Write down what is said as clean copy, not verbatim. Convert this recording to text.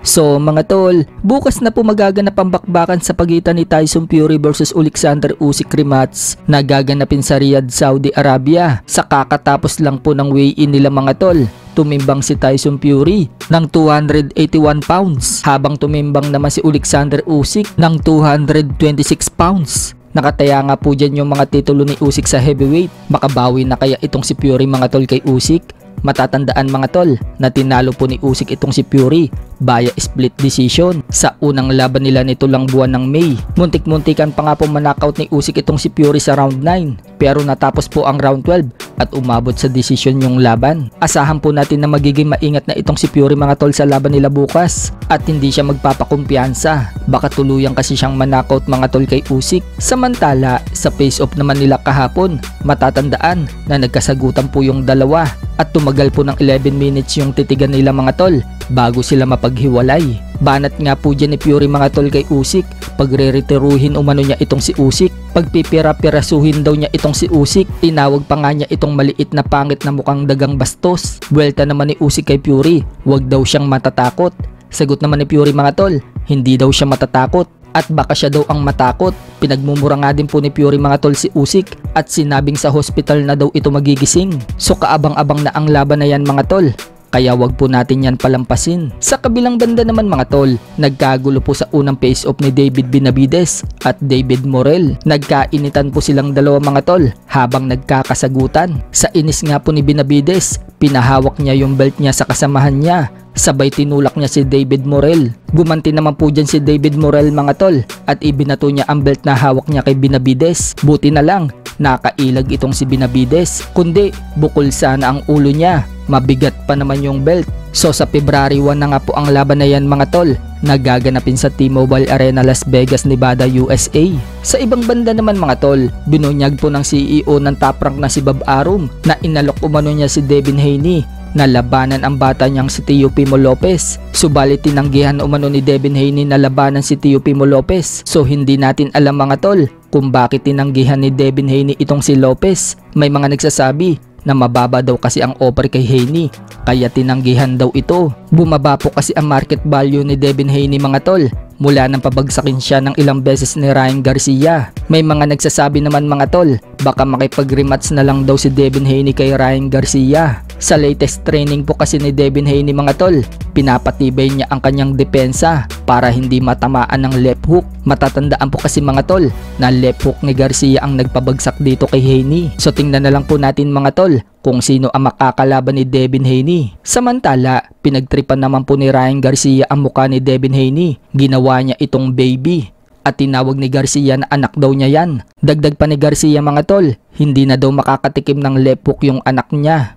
So mga tol, bukas na po magaganap ang bakbakan sa pagitan ni Tyson Fury versus Alexander Usyk rematch na gaganapin sa Riyadh, Saudi Arabia. Sa kakatapos lang po ng weigh-in nila mga tol, tumimbang si Tyson Fury ng 281 pounds habang tumimbang naman si Alexander Usyk ng 226 pounds. Nakataya nga po dyan yung mga titulo ni Usyk sa heavyweight. Makabawi na kaya itong si Fury mga tol kay Usyk? Matatandaan mga tol na tinalo po ni Usyk itong si Fury via split decision sa unang laban nila nito lang buwan ng May. Muntik-muntikan pa nga po manakaut ni Usyk itong si Fury sa round 9 pero natapos po ang round 12 at umabot sa decision yung laban. Asahan po natin na magiging maingat na itong si Fury mga tol sa laban nila bukas at hindi siya magpapakumpiyansa. Baka tuluyan kasi siyang manakaut mga tol kay Usyk. Samantala sa face-off naman nila kahapon, matatandaan na nagkasagutan po yung dalawa at tumagal po ng 11 minutes yung titigan nila mga tol bago sila mapaghiwalay. Banat nga po dyan ni Fury mga tol kay Usyk, pagre-retiruhin umano niya itong si Usyk, pagpipira-pirasuhin daw niya itong si Usyk, tinawag pa nga niya itong maliit na pangit na mukhang dagang bastos. Buwelta naman ni Usyk kay Fury, wag daw siyang matatakot. Sagot naman ni Fury mga tol, hindi daw siya matatakot at baka siya daw ang matakot. Pinagmumura nga din po ni Fury mga tol si Usyk at sinabing sa hospital na daw ito magigising. So kaabang-abang na ang laban na yan mga tol, kaya wag po natin yan palampasin. Sa kabilang banda naman mga tol, nagkagulo po sa unang face-off ni David Benavidez at David Morrell. Nagkainitan po silang dalawa mga tol habang nagkakasagutan. Sa inis nga po ni Benavidez, pinahawak niya yung belt niya sa kasamahan niya. Sabay tinulak niya si David Morrell. Gumanti naman po dyan si David Morrell mga tol at ibinato niya ang belt na hawak niya kay Benavidez. Buti na lang nakailag itong si Benavidez, kundi bukol sana ang ulo niya. Mabigat pa naman yung belt. So sa February 1 na nga po ang laban na yan mga tol, nagaganapin sa T-Mobile Arena Las Vegas, Nevada, USA. Sa ibang banda naman mga tol, binunyag po ng CEO ng Top Rank na si Bob Arum na inalok umano niya si Devin Haney na labanan ang bata niyang si Teofimo Lopez. Subalit tinanggihan umano ni Devin Haney na labanan si Teofimo Lopez. So hindi natin alam mga tol kung bakit tinanggihan ni Devin Haney itong si Lopez. May mga nagsasabi na mababa daw kasi ang offer kay Haney kaya tinanggihan daw ito. Bumaba po kasi ang market value ni Devin Haney mga tol mula nang pabagsakin siya ng ilang beses ni Ryan Garcia. May mga nagsasabi naman mga tol, baka makipag-rematch na lang daw si Devin Haney kay Ryan Garcia. Sa latest training po kasi ni Devin Haney mga tol, pinapatibay niya ang kanyang depensa para hindi matamaan ng left hook. Matatandaan po kasi mga tol na left hook ni Garcia ang nagpabagsak dito kay Haney. So tingnan na lang po natin mga tol kung sino ang makakalaban ni Devin Haney. Samantala, pinagtripan naman po ni Ryan Garcia ang mukha ni Devin Haney. Ginawa niya itong baby at tinawag ni Garcia na anak daw niya yan. Dagdag pa ni Garcia mga tol, hindi na daw makakatikim ng left hook yung anak niya.